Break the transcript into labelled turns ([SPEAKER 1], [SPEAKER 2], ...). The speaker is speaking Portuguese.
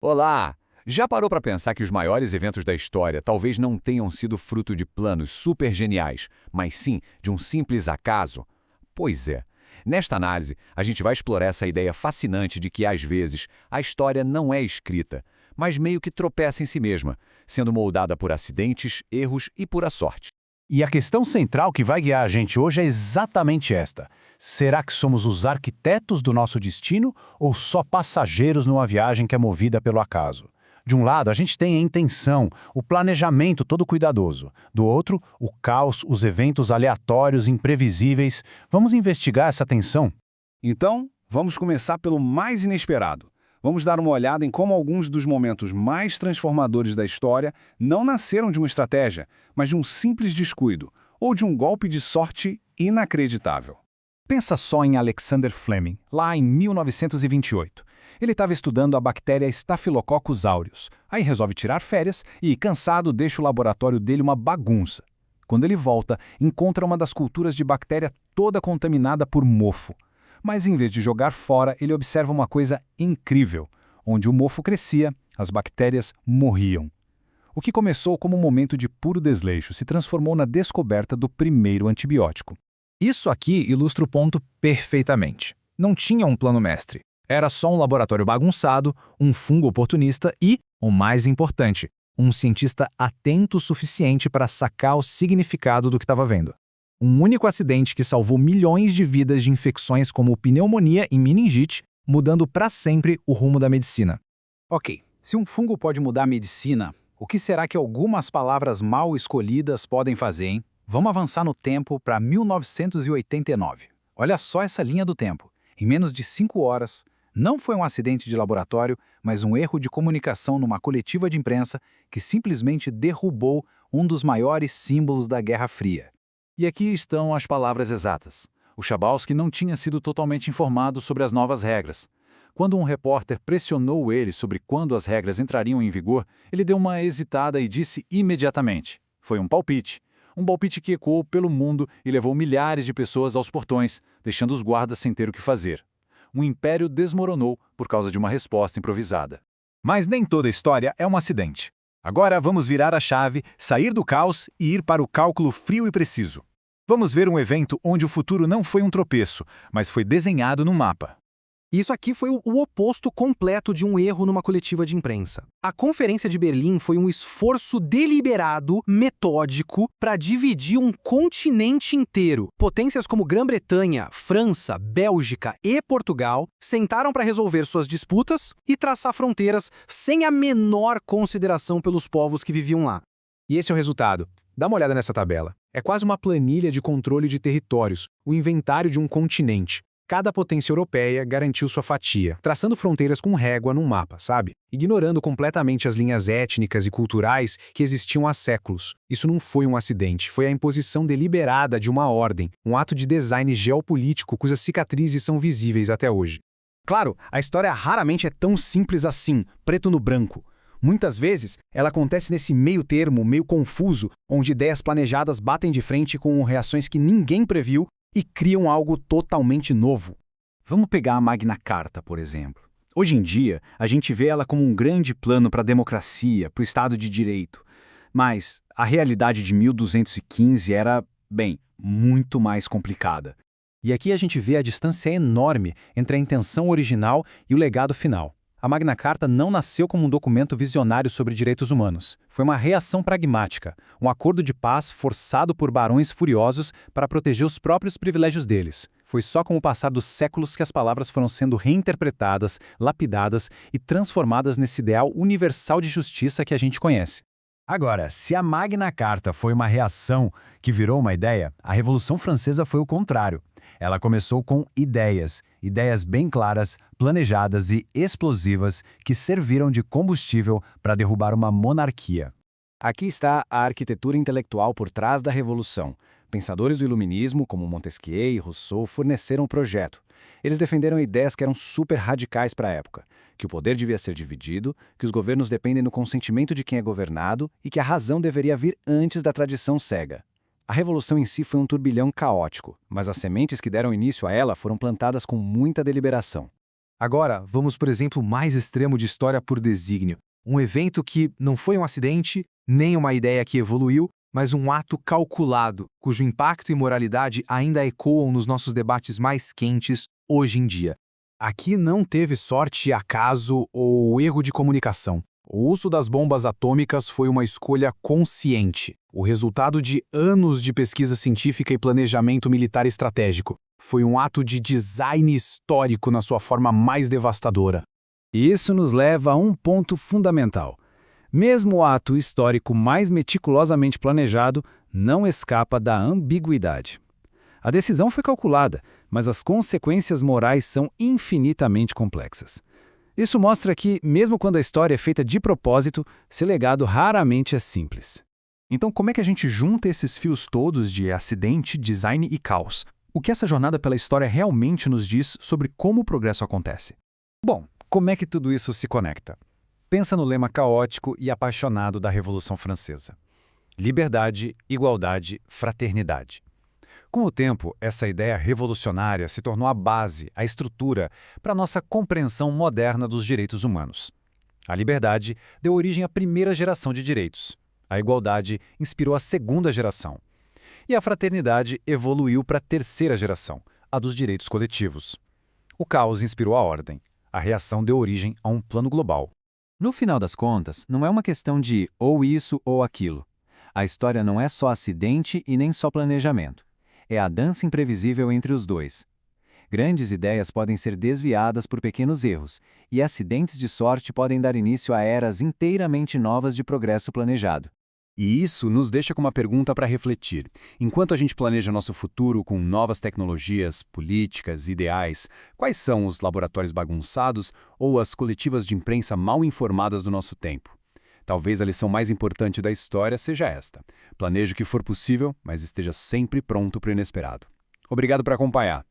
[SPEAKER 1] Olá! Já parou para pensar que os maiores eventos da história talvez não tenham sido fruto de planos super geniais, mas sim de um simples acaso? Pois é. Nesta análise, a gente vai explorar essa ideia fascinante de que, às vezes, a história não é escrita, mas meio que tropeça em si mesma, sendo moldada por acidentes, erros e pura sorte.
[SPEAKER 2] E a questão central que vai guiar a gente hoje é exatamente esta. Será que somos os arquitetos do nosso destino ou só passageiros numa viagem que é movida pelo acaso? De um lado, a gente tem a intenção, o planejamento todo cuidadoso. Do outro, o caos, os eventos aleatórios, imprevisíveis. Vamos investigar essa tensão?
[SPEAKER 3] Então, vamos começar pelo mais inesperado. Vamos dar uma olhada em como alguns dos momentos mais transformadores da história não nasceram de uma estratégia, mas de um simples descuido, ou de um golpe de sorte inacreditável.
[SPEAKER 2] Pensa só em Alexander Fleming, lá em 1928. Ele estava estudando a bactéria Staphylococcus aureus. Aí resolve tirar férias e, cansado, deixa o laboratório dele uma bagunça. Quando ele volta, encontra uma das culturas de bactéria toda contaminada por mofo. Mas em vez de jogar fora, ele observa uma coisa incrível. Onde o mofo crescia, as bactérias morriam. O que começou como um momento de puro desleixo se transformou na descoberta do primeiro antibiótico. Isso aqui ilustra o ponto perfeitamente. Não tinha um plano mestre. Era só um laboratório bagunçado, um fungo oportunista e, o mais importante, um cientista atento o suficiente para sacar o significado do que estava vendo. Um único acidente que salvou milhões de vidas de infecções como pneumonia e meningite, mudando para sempre o rumo da medicina.
[SPEAKER 4] Ok, se um fungo pode mudar a medicina, o que será que algumas palavras mal escolhidas podem fazer, hein? Vamos avançar no tempo para 1989. Olha só essa linha do tempo. Em menos de 5 horas, não foi um acidente de laboratório, mas um erro de comunicação numa coletiva de imprensa que simplesmente derrubou um dos maiores símbolos da Guerra Fria.
[SPEAKER 2] E aqui estão as palavras exatas. O Chabalsky não tinha sido totalmente informado sobre as novas regras. Quando um repórter pressionou ele sobre quando as regras entrariam em vigor, ele deu uma hesitada e disse imediatamente. Foi um palpite. Um palpite que ecoou pelo mundo e levou milhares de pessoas aos portões, deixando os guardas sem ter o que fazer. Um império desmoronou por causa de uma resposta improvisada. Mas nem toda história é um acidente. Agora vamos virar a chave, sair do caos e ir para o cálculo frio e preciso. Vamos ver um evento onde o futuro não foi um tropeço, mas foi desenhado no mapa.
[SPEAKER 5] Isso aqui foi o oposto completo de um erro numa coletiva de imprensa. A Conferência de Berlim foi um esforço deliberado, metódico, para dividir um continente inteiro. Potências como Grã-Bretanha, França, Bélgica e Portugal sentaram para resolver suas disputas e traçar fronteiras sem a menor consideração pelos povos que viviam lá.
[SPEAKER 4] E esse é o resultado. Dá uma olhada nessa tabela. É quase uma planilha de controle de territórios, o inventário de um continente. Cada potência europeia garantiu sua fatia, traçando fronteiras com régua num mapa, sabe? Ignorando completamente as linhas étnicas e culturais que existiam há séculos. Isso não foi um acidente, foi a imposição deliberada de uma ordem, um ato de design geopolítico cujas cicatrizes são visíveis até hoje.
[SPEAKER 5] Claro, a história raramente é tão simples assim, preto no branco. Muitas vezes, ela acontece nesse meio termo, meio confuso, onde ideias planejadas batem de frente com reações que ninguém previu e criam algo totalmente novo.
[SPEAKER 4] Vamos pegar a Magna Carta, por exemplo. Hoje em dia, a gente vê ela como um grande plano para a democracia, para o Estado de Direito. Mas a realidade de 1215 era, bem, muito mais complicada.
[SPEAKER 2] E aqui a gente vê a distância enorme entre a intenção original e o legado final. A Magna Carta não nasceu como um documento visionário sobre direitos humanos. Foi uma reação pragmática, um acordo de paz forçado por barões furiosos para proteger os próprios privilégios deles. Foi só com o passar dos séculos que as palavras foram sendo reinterpretadas, lapidadas e transformadas nesse ideal universal de justiça que a gente conhece.
[SPEAKER 6] Agora, se a Magna Carta foi uma reação que virou uma ideia, a Revolução Francesa foi o contrário. Ela começou com ideias bem claras, planejadas e explosivas que serviram de combustível para derrubar uma monarquia.
[SPEAKER 4] Aqui está a arquitetura intelectual por trás da Revolução. Pensadores do Iluminismo, como Montesquieu e Rousseau, forneceram o projeto. Eles defenderam ideias que eram super radicais para a época, que o poder devia ser dividido, que os governos dependem do consentimento de quem é governado e que a razão deveria vir antes da tradição cega. A Revolução em si foi um turbilhão caótico, mas as sementes que deram início a ela foram plantadas com muita deliberação.
[SPEAKER 5] Agora, vamos para o exemplo mais extremo de história por desígnio. Um evento que não foi um acidente, nem uma ideia que evoluiu, mas um ato calculado, cujo impacto e moralidade ainda ecoam nos nossos debates mais quentes hoje em dia. Aqui não teve sorte, acaso ou erro de comunicação. O uso das bombas atômicas foi uma escolha consciente, o resultado de anos de pesquisa científica e planejamento militar estratégico. Foi um ato de design histórico na sua forma mais devastadora.
[SPEAKER 3] E isso nos leva a um ponto fundamental. Mesmo o ato histórico mais meticulosamente planejado não escapa da ambiguidade. A decisão foi calculada, mas as consequências morais são infinitamente complexas. Isso mostra que, mesmo quando a história é feita de propósito, seu legado raramente é simples.
[SPEAKER 2] Então, como é que a gente junta esses fios todos de acidente, design e caos? O que essa jornada pela história realmente nos diz sobre como o progresso acontece?
[SPEAKER 6] Bom, como é que tudo isso se conecta? Pensa no lema caótico e apaixonado da Revolução Francesa. Liberdade, igualdade, fraternidade. Com o tempo, essa ideia revolucionária se tornou a base, a estrutura para nossa compreensão moderna dos direitos humanos. A liberdade deu origem à primeira geração de direitos. A igualdade inspirou a segunda geração. E a fraternidade evoluiu para a terceira geração, a dos direitos coletivos. O caos inspirou a ordem. A reação deu origem a um plano global. No final das contas, não é uma questão de ou isso ou aquilo. A história não é só acidente e nem só planejamento. É a dança imprevisível entre os dois. Grandes ideias podem ser desviadas por pequenos erros, e acidentes de sorte podem dar início a eras inteiramente novas de progresso planejado.
[SPEAKER 2] E isso nos deixa com uma pergunta para refletir. Enquanto a gente planeja nosso futuro com novas tecnologias, políticas, ideais, quais são os laboratórios bagunçados ou as coletivas de imprensa mal informadas do nosso tempo? Talvez a lição mais importante da história seja esta. Planeje o que for possível, mas esteja sempre pronto para o inesperado. Obrigado por acompanhar.